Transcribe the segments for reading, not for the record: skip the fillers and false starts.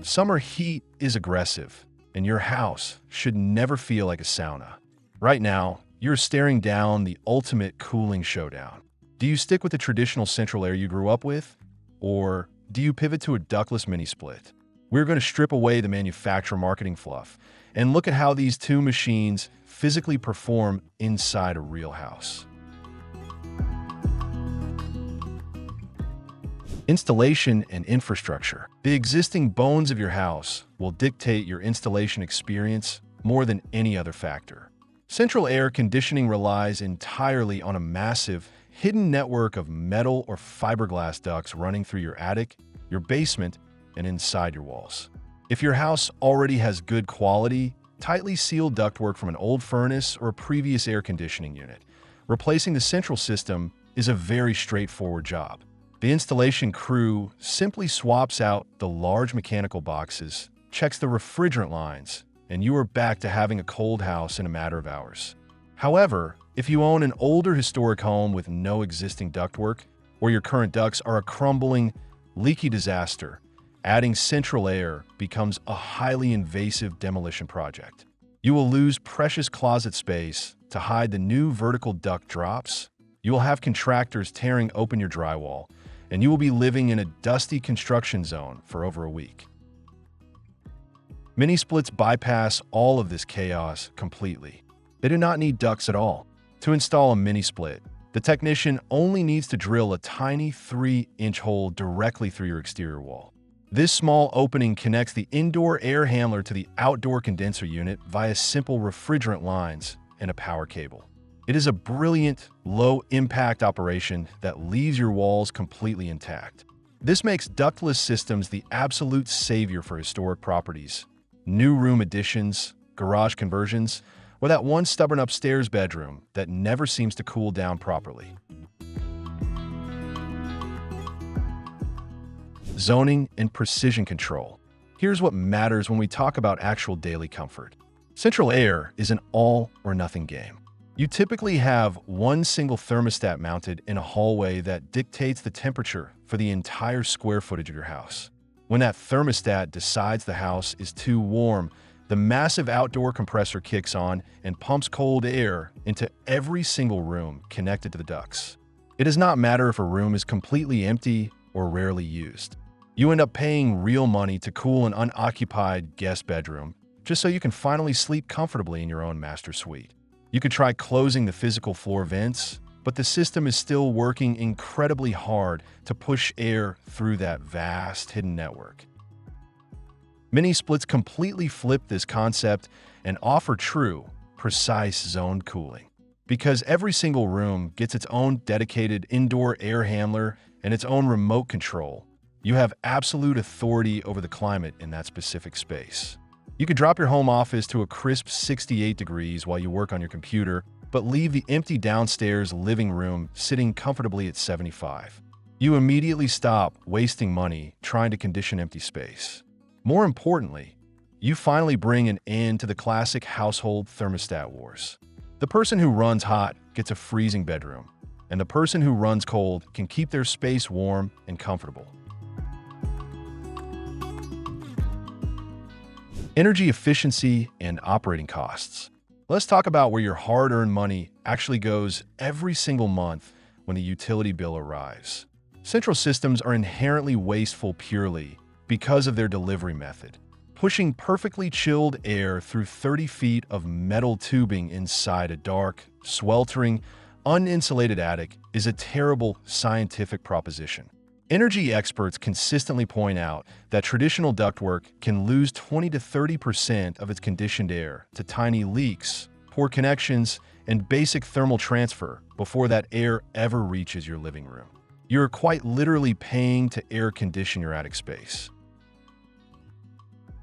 Summer heat is aggressive, and your house should never feel like a sauna. Right now, you're staring down the ultimate cooling showdown. Do you stick with the traditional central air you grew up with? Or do you pivot to a ductless mini split? We're going to strip away the manufacturer marketing fluff and look at how these two machines physically perform inside a real house. Installation and infrastructure. The existing bones of your house will dictate your installation experience more than any other factor. Central air conditioning relies entirely on a massive, hidden network of metal or fiberglass ducts running through your attic, your basement, and inside your walls. If your house already has good quality, tightly sealed ductwork from an old furnace or a previous air conditioning unit, replacing the central system is a very straightforward job. The installation crew simply swaps out the large mechanical boxes, checks the refrigerant lines, and you are back to having a cold house in a matter of hours. However, if you own an older historic home with no existing ductwork, or your current ducts are a crumbling, leaky disaster, adding central air becomes a highly invasive demolition project. You will lose precious closet space to hide the new vertical duct drops. You will have contractors tearing open your drywall, and you will be living in a dusty construction zone for over a week. Mini splits bypass all of this chaos completely. They do not need ducts at all. To install a mini split, the technician only needs to drill a tiny 3-inch hole directly through your exterior wall. This small opening connects the indoor air handler to the outdoor condenser unit via simple refrigerant lines and a power cable. It is a brilliant, low-impact operation that leaves your walls completely intact. This makes ductless systems the absolute savior for historic properties, new room additions, garage conversions, or that one stubborn upstairs bedroom that never seems to cool down properly. Zoning and precision control. Here's what matters when we talk about actual daily comfort. Central air is an all-or-nothing game. You typically have one single thermostat mounted in a hallway that dictates the temperature for the entire square footage of your house. When that thermostat decides the house is too warm, the massive outdoor compressor kicks on and pumps cold air into every single room connected to the ducts. It does not matter if a room is completely empty or rarely used. You end up paying real money to cool an unoccupied guest bedroom just so you can finally sleep comfortably in your own master suite. You could try closing the physical floor vents, but the system is still working incredibly hard to push air through that vast hidden network. Mini splits completely flip this concept and offer true, precise zoned cooling. Because every single room gets its own dedicated indoor air handler and its own remote control, you have absolute authority over the climate in that specific space. You could drop your home office to a crisp 68 degrees while you work on your computer, but leave the empty downstairs living room sitting comfortably at 75. You immediately stop wasting money trying to condition empty space. More importantly, you finally bring an end to the classic household thermostat wars. The person who runs hot gets a freezing bedroom, and the person who runs cold can keep their space warm and comfortable. Energy efficiency and operating costs. Let's talk about where your hard-earned money actually goes every single month when the utility bill arrives. Central systems are inherently wasteful purely because of their delivery method. Pushing perfectly chilled air through 30 feet of metal tubing inside a dark, sweltering, uninsulated attic is a terrible scientific proposition. Energy experts consistently point out that traditional ductwork can lose 20 to 30% of its conditioned air to tiny leaks, poor connections, and basic thermal transfer before that air ever reaches your living room. You're quite literally paying to air condition your attic space.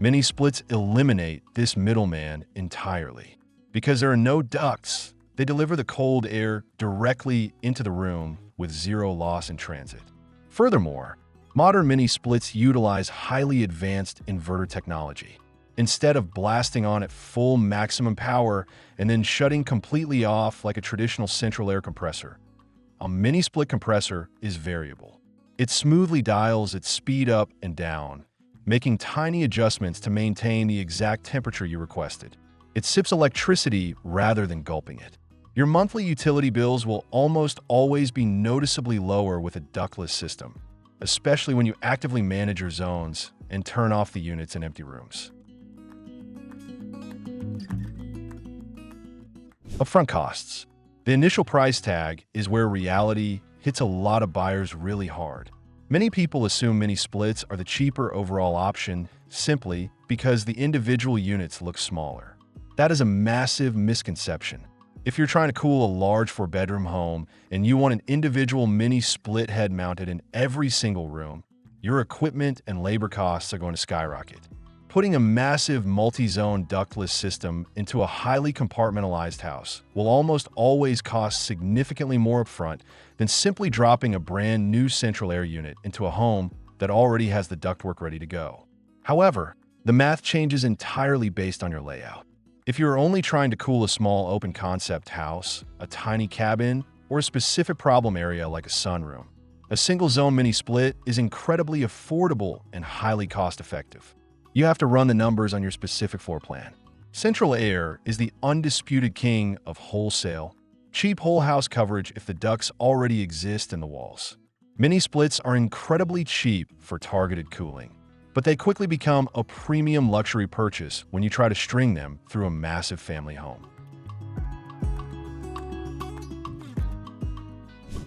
Mini splits eliminate this middleman entirely. Because there are no ducts, they deliver the cold air directly into the room with zero loss in transit. Furthermore, modern mini splits utilize highly advanced inverter technology. Instead of blasting on at full maximum power and then shutting completely off like a traditional central air compressor, a mini split compressor is variable. It smoothly dials its speed up and down, making tiny adjustments to maintain the exact temperature you requested. It sips electricity rather than gulping it. Your monthly utility bills will almost always be noticeably lower with a ductless system, especially when you actively manage your zones and turn off the units in empty rooms. Upfront costs. The initial price tag is where reality hits a lot of buyers really hard. Many people assume mini splits are the cheaper overall option simply because the individual units look smaller. That is a massive misconception. If you're trying to cool a large 4-bedroom home and you want an individual mini split head mounted in every single room, your equipment and labor costs are going to skyrocket. Putting a massive multi-zone ductless system into a highly compartmentalized house will almost always cost significantly more upfront than simply dropping a brand new central air unit into a home that already has the ductwork ready to go. However, the math changes entirely based on your layout. If you're only trying to cool a small open concept house, a tiny cabin, or a specific problem area like a sunroom, a single zone mini split is incredibly affordable and highly cost-effective. You have to run the numbers on your specific floor plan. Central air is the undisputed king of wholesale, cheap whole house coverage if the ducts already exist in the walls. Mini splits are incredibly cheap for targeted cooling, but they quickly become a premium luxury purchase when you try to string them through a massive family home.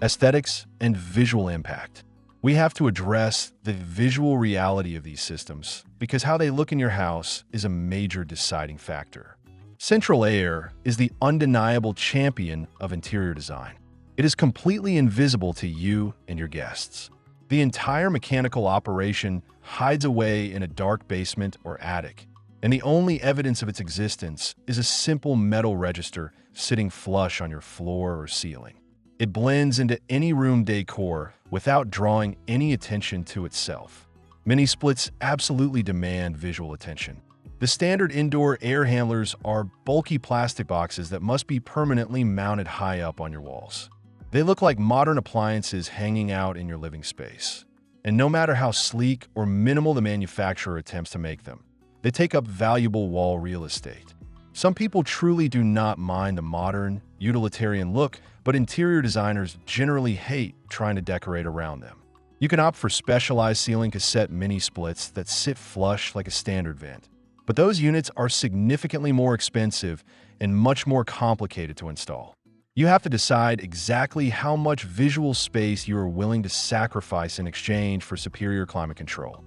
Aesthetics and visual impact. We have to address the visual reality of these systems because how they look in your house is a major deciding factor. Central air is the undeniable champion of interior design. It is completely invisible to you and your guests. The entire mechanical operation hides away in a dark basement or attic, and the only evidence of its existence is a simple metal register sitting flush on your floor or ceiling. It blends into any room decor without drawing any attention to itself. Mini splits absolutely demand visual attention. The standard indoor air handlers are bulky plastic boxes that must be permanently mounted high up on your walls. They look like modern appliances hanging out in your living space. And no matter how sleek or minimal the manufacturer attempts to make them, they take up valuable wall real estate. Some people truly do not mind the modern, utilitarian look, but interior designers generally hate trying to decorate around them. You can opt for specialized ceiling cassette mini splits that sit flush like a standard vent, but those units are significantly more expensive and much more complicated to install. You have to decide exactly how much visual space you are willing to sacrifice in exchange for superior climate control.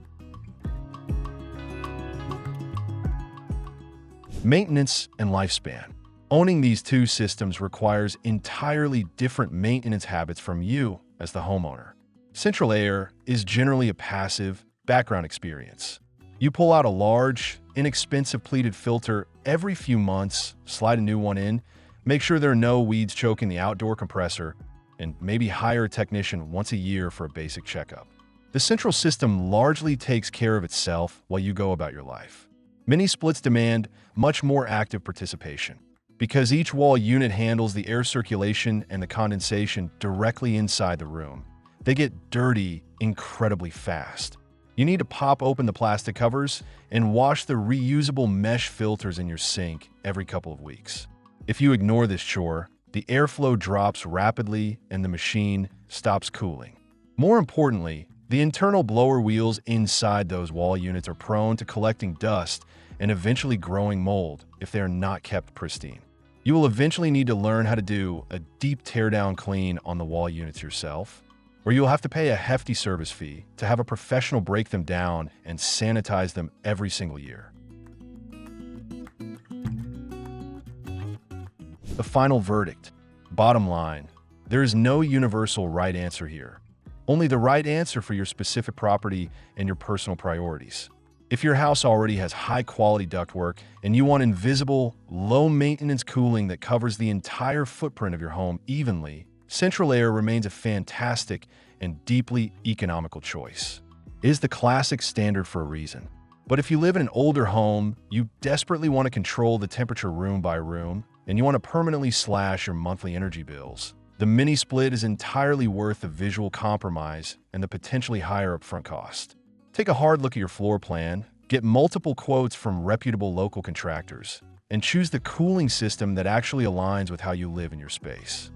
Maintenance and lifespan. Owning these two systems requires entirely different maintenance habits from you as the homeowner. Central air is generally a passive, background experience. You pull out a large, inexpensive pleated filter every few months, slide a new one in, make sure there are no weeds choking the outdoor compressor, and maybe hire a technician once a year for a basic checkup. The central system largely takes care of itself while you go about your life. Mini splits demand much more active participation. Because each wall unit handles the air circulation and the condensation directly inside the room, they get dirty incredibly fast. You need to pop open the plastic covers and wash the reusable mesh filters in your sink every couple of weeks. If you ignore this chore, the airflow drops rapidly and the machine stops cooling. More importantly, the internal blower wheels inside those wall units are prone to collecting dust and eventually growing mold if they are not kept pristine. You will eventually need to learn how to do a deep teardown clean on the wall units yourself, or you'll have to pay a hefty service fee to have a professional break them down and sanitize them every single year. The final verdict. Bottom line, there is no universal right answer here. Only the right answer for your specific property and your personal priorities. If your house already has high-quality ductwork and you want invisible, low-maintenance cooling that covers the entire footprint of your home evenly, central air remains a fantastic and deeply economical choice. It is the classic standard for a reason. But if you live in an older home, you desperately want to control the temperature room by room, and you want to permanently slash your monthly energy bills, the mini split is entirely worth the visual compromise and the potentially higher upfront cost. Take a hard look at your floor plan, get multiple quotes from reputable local contractors, and choose the cooling system that actually aligns with how you live in your space.